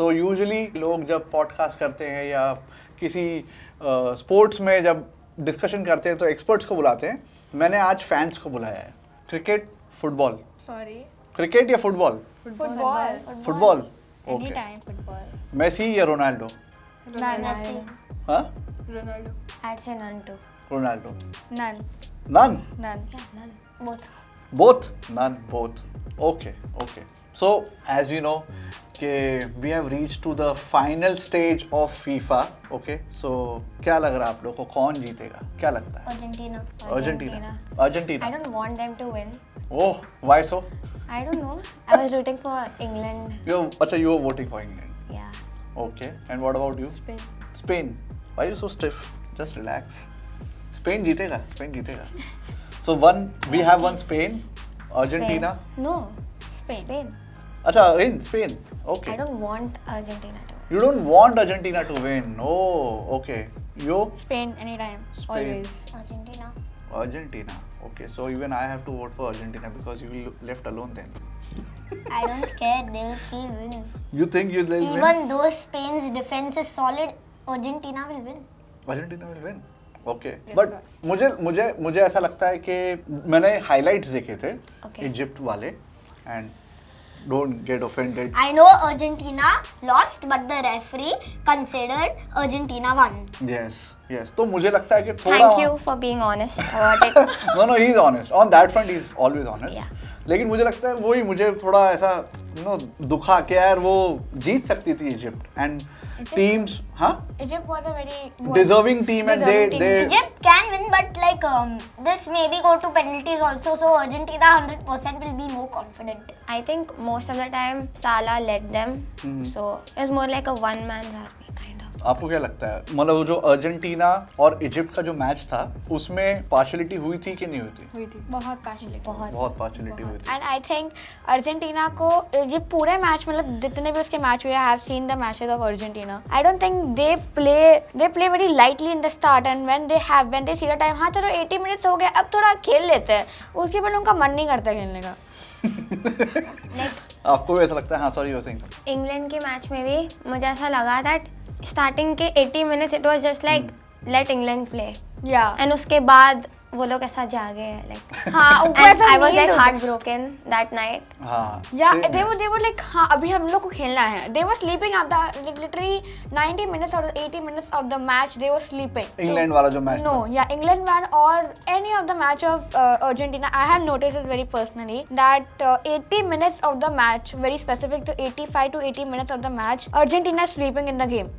So usually लोग जब podcast करते हैं या किसी स्पोर्ट्स में जब डिस्कशन करते हैं तो एक्सपर्ट्स को बुलाते हैं. मैंने आज फैंस को बुलाया है. Cricket, football. Sorry. क्रिकेट या football? Football. Okay. Anytime football. Messi या रोनाल्डो? Messi. हाँ? Ronaldo. I'd say none too. Ronaldo. None. None? None. Yeah, none. Both. Both? None, both. Okay, okay. So, as we know, we have reached to the final stage of FIFA. Okay, so क्या लग रहा है आप लोग को कौन जीतेगा? क्या लगता है? Argentina. Argentina. I don't want them to win. Oh, why so? I don't know. I was rooting for England. You were voting for England. Yeah. Okay, and what about you? Spain. Spain. Why are you so stiff? Just relax. Spain जीतेगा. So we have one Spain, Argentina. Spain. No. Spain. अच्छा, in Spain. Okay. I don't want Argentina to win. You don't want Argentina to win. Oh, okay. You? Spain anytime. Spain. Always. Argentina. Okay, so even I have to vote for Argentina because you will left alone then. I don't care. They will still win. You think you'll win? Even though Spain's defense is solid, Argentina will win. Argentina will win. Okay. But मुझे ऐसा लगता है कि मैंने highlights देखे थे Egypt वाले and don't get offended. I know Argentina lost, but the referee considered Argentina won. Yes. तो मुझे लगता है कि थोड़ा. Thank you for being honest about it. No, he's honest. On that front, he's always honest. Yeah. लेकिन मुझे लगता है वही मुझे थोड़ा ऐसा दुखा के यार वो जीत सकती थी इजिप्ट एंड टीम्स. हाँ, Egypt was a very deserving team and they Egypt can win, but like this maybe go to penalties also. So Argentina 100% will be more confident. I think most of the time Salah led them, so it's more like a one-man's army kind of. आपको क्या लगता है मतलब वो जो Argentina और Egypt का जो मैच था उसमें पार्शियलिटी हुई थी कि नहीं हुई थी? बहुत partiality. बहुत पार्शियलिटी हुई थी. एंड आई थिंक अर्जेंटीना को ये पूरे मैच मतलब जितने भी उसके मैच हुए I have seen the matches of Argentina. I don't think they play very lightly in the start and when they see the time हाँ चलो 80 मिनट्स हो गए अब थोड़ा खेल लेते हैं उसके बाद उनका मन नहीं करता खेलने का. आपको भी ऐसा लगता है? हाँ सॉरी यू सेइंग. इंग्लैंड के मैच में भी मुझे ऐसा लगा दैट स्टार्टिंग के 80 minutes it was just like let England play या एंड उसके बाद वो लोग ऐसा जागे लाइक हाँ and I was like heartbroken that night. हाँ. Yeah, they were like हाँ अभी हम लोग को खेलना है. They were sleeping at the literally 90 minutes or 80 minutes of the match. They were sleeping. England वाला जो match No, yeah, England won or any of the match of Argentina. I have noticed it very personally that 80 minutes of the match, very specific to 85 to 80 minutes of the match, Argentina is sleeping in the game.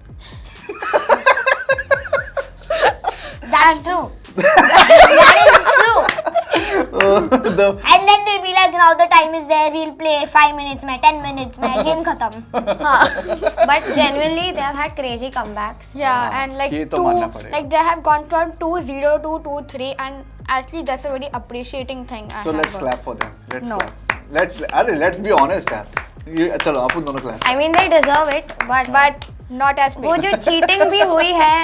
That's true. That is true. And then they be like, now the time is there. We'll play 5 minutes में 10 minutes में game खत्म. But genuinely they have had crazy comebacks. Yeah, and like ये तो मानना पड़ेगा. like they have gone from 2-0 to 2-3 and actually that's a very appreciating thing. So let's clap for them. Let's No. clap. Let's be honest यार. ये चलो आप दोनों clap. I mean they deserve it, but not as big. वो जो cheating भी हुई है.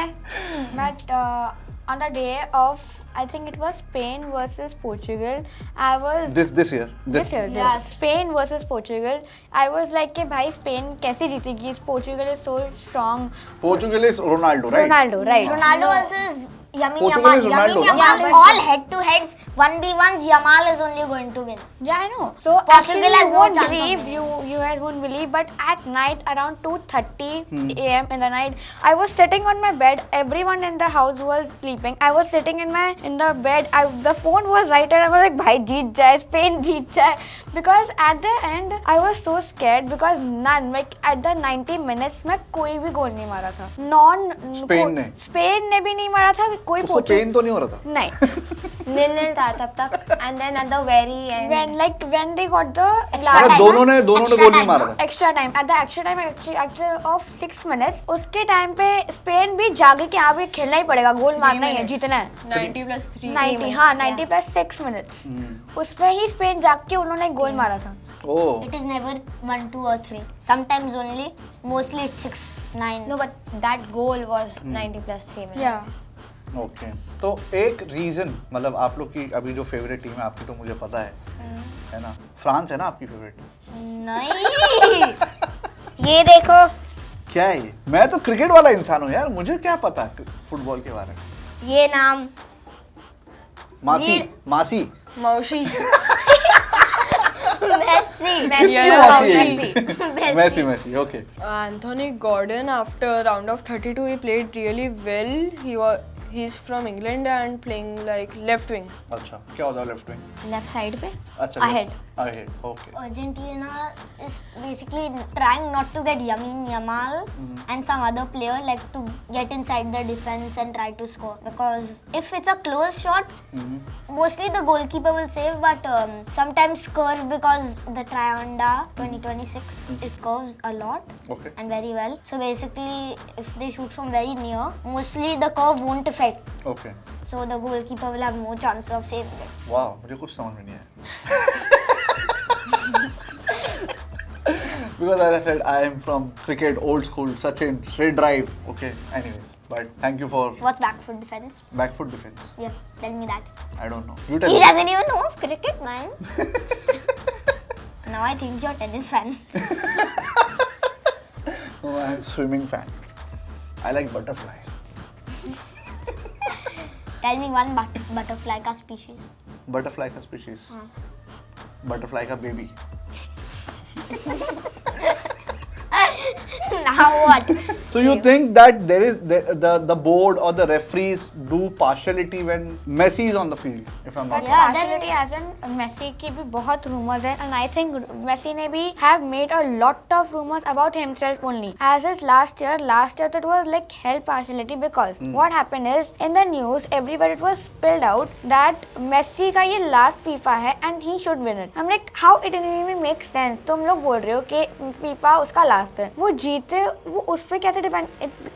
But on the day of I think it was Spain versus Portugal. I was This year. this year. Yes. Spain versus Portugal. I was like कि भाई Spain कैसे जीतेगी? Portugal is so strong. Portugal is Ronaldo, right? Ronaldo, right? Ronaldo versus Yamin Portugal is Yamal. Ronaldo, Yamin no? Yamal, all head to heads, 1v1s. Yamal is only going to win. Yeah, I know. So Portugal actually, has you no won't chance of believe winning. you guys won't believe, but at night around 2:30 a.m. in the night, I was sitting on my bed. Everyone in the house was sleeping. I was sitting in the bed. The phone was right there. I was like, "Bhai, जीत जाए, Spain जीत जाए." Because at the end, I was so scared because none like at the 90 minutes में कोई भी गोल नहीं मारा था. Spain ने भी नहीं मारा था कोई. उसको पेन तो नहीं हो रहा था? नहीं. Nil था तब तक. And then at the very end. when they got the मतलब दोनों ने गोल नहीं मारा था. extra time at the extra time actually of 6 minutes उसके टाइम पे स्पेन भी जागे कि यहाँ भी खेलना ही पड़ेगा गोल मारना ही है जीतना है 90+3 90 हाँ 90+6 minutes उसमें ही स्पेन जाग के उन्होंने गोल मारा था. Oh. It is never 1, 2 or 3. Sometimes only. Mostly it's 6, 9. No, but that goal was 90+3 minutes. Yeah. Okay. तो एक रीजन मतलब आप लोग की अभी जो फेवरेट टीम है आपकी तो मुझे पता है ना? फ्रांस है ना आपकी फेवरेट? नहीं. ये देखो क्या है ये? मैं तो क्रिकेट वाला इंसान हूँ यार, मुझे क्या पता फुटबॉल के बारे में। ये नाम मासी रीड। मासी Maushi. Messi Messi Messi okay. Anthony Gordon, after round of 32, he played really well. He's from England and playing like left wing. अच्छा क्या होता है लेफ्ट विंग? लेफ्ट साइड पे अच्छा Ahead. Ahead okay. Argentina is basically trying not to get Yamin Yamal and some other player like to get inside the defense and try to score, because if it's a close shot, mostly the goalkeeper will save, but sometimes curve, because the Trianda 2026 it curves a lot Okay. and very well. So basically, if they shoot from very near, mostly the curve won't affect. Okay So the goalkeeper will have more chance of saving it. वाह, मुझे कुछ समझ में नहीं आया। Because as I said, I am from cricket, old school, Sachin, straight drive. Okay, anyways, but thank you for What's back foot defense? back foot defense. Yeah, tell me that. I don't know. You tell He me. doesn't even know of cricket, man. Now I think you're a tennis fan. No, I am swimming fan. I like butterfly. Tell me one butterfly ka species. Butterfly का species. Butterfly का baby. Now what? So you think that there is the board or the referees do partiality when Messi is on the field? If I'm not But Yeah, partiality as in Messi की भी बहुत rumors हैं, and I think Messi ने भी have made a lot of rumors about himself only. As is last year it was like hell partiality, because what happened is in the news everybody it was spilled out that Messi का ये last FIFA है and he should win it. I'm like, how it didn't even make sense? तुम लोग बोल रहे हो कि FIFA उसका last है, वो जीते वो उस पे कैसे depend?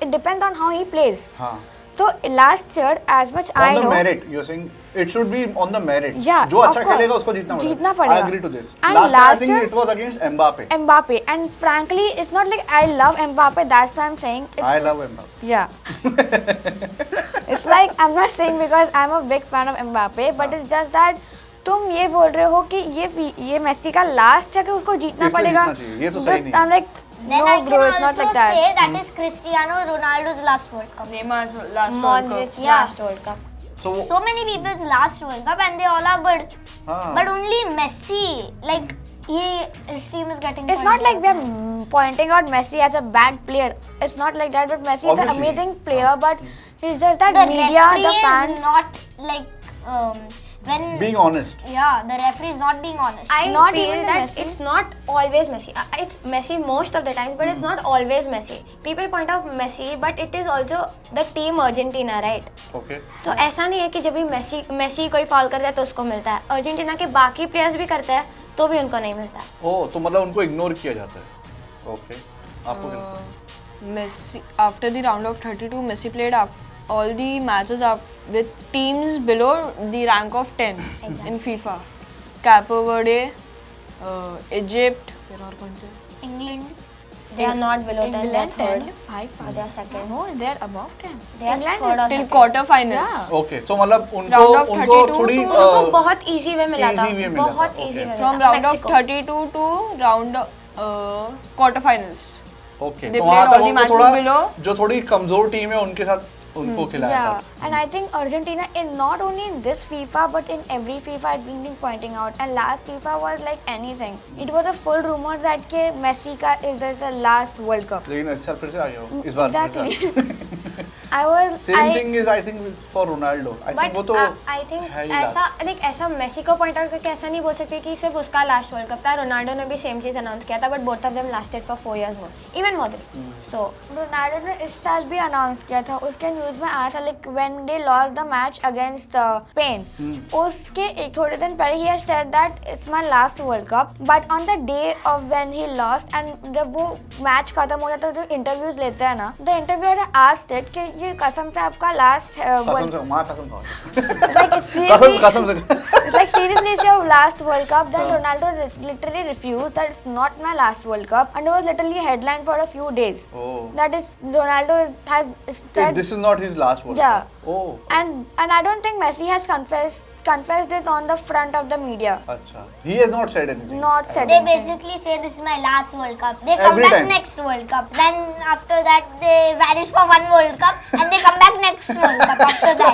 It depends on how he plays. हाँ. So last year, as much I On the know, merit, you're saying it should be on the merit. Yeah, जो of अच्छा course. खेलेगा उसको जीतना जीतना पड़ेगा. I पड़ेगा. agree to this. And Last year I last think year- it was against Mbappe. Mbappe, and frankly, it's not like I love Mbappe. That's why I'm saying. I love Mbappe. Yeah. It's like I'm not saying because I'm a big fan of Mbappe, but it's just that तुम ये बोल रहे हो कि ये Messi का last है कि उसको जीतना इसलिए पड़ेगा. जीतना चाहिए. ये तो सही नहीं है. I'm like, Then no I can bro, it's not also like that. say that is Cristiano Ronaldo's last World Cup. Neymar's last World Cup. Modric's Yeah. last World Cup. So So many people's last World Cup and they all are good. हाँ. But only Messi, like his team is getting. It's not like we're pointing out Messi as a bad player. It's not like that. But Messi is an Obviously. amazing player. But he's just that the media, referee the fans. is not like when. being honest. Yeah, the referee is not being honest. I Not feel even that Messi. it's not always Messi. It's Messi most of the times, but it's not always Messi. People point out Messi, but it is also the team Argentina, right? Okay. तो ऐसा नहीं है कि जब भी Messi कोई foul करता है तो उसको मिलता है. अर्जेंटीना के बाकी प्लेयर्स भी करते हैं तो भी उनको नहीं मिलता. Oh, तो मतलब उनको इग्नोर किया जाता है. Okay. आपको क्या लगता है? Messi, after the round of 32, Messi played all the matches with teams below the rank of 10 in FIFA. Cape Verde, Egypt, फिर और कौन से? England. They are not below 10. They are England third. 10, 5, Or they are second. No, they're above 10. They are England third or Till second. quarterfinals. Yeah. Okay. So मतलब उनको Round of उनको 32 थोड़ी to उनको बहुत easy way मिला था. easy way मिला था, बहुत okay. easy way From मिला था. round of Mexico. 32 to round quarterfinals. Okay. They तो played वहाँ all तक the उनको matches थोड़ा below. जो थोड़ी कमजोर टीम है उनके साथ उनको खिलाया Yeah, था. and I think Argentina, in not only in this FIFA but in every FIFA, I've been pointing out. And last FIFA was like anything. It was a full rumor that के Messi का is the last World Cup. लेकिन इस साल फिर से आ गया हो इस बार. Exactly. I was. Same thing is I think for Ronaldo. I think But वो तो I think है ही ऐसा last. like ऐसा मेसी को पॉइंट आउट करके ऐसा नहीं बोल सकते कि सिर्फ उसका लास्ट वर्ल्ड कप था. रोनाल्डो ने भी सेम चीज अनाउंस किया था, but both of them lasted for 4 years more. Even Modric. So Ronaldo ने इस साल भी अनाउंस किया था. उसके न्यूज में आया था like when they lost the match against Spain. उसके एक थोड़े दिन पहले he has said that it's my last World Cup. But on the day of when he lost and जब वो मैच खत्म हो जाता है जो इंटरव्यूज लेते हैं ना, the interviewer asked it कि ये कसम से आपका लास्ट कसम से माँ कसम खाओ. like कसम कसम से. like seriously it's your last World Cup. Then Ronaldo literally refused that it's not my last World Cup, and it was literally headline for a few days. Oh. That is Ronaldo has said. This is not his last World Yeah. Cup. Oh. And I don't think Messi has confessed confessed this on the front of the media. Acha. He has not said anything. Not said They anything. basically say this is my last World Cup. They come Every back time. next World Cup. Then after that they vanish for one World Cup and they come back next World Cup after that.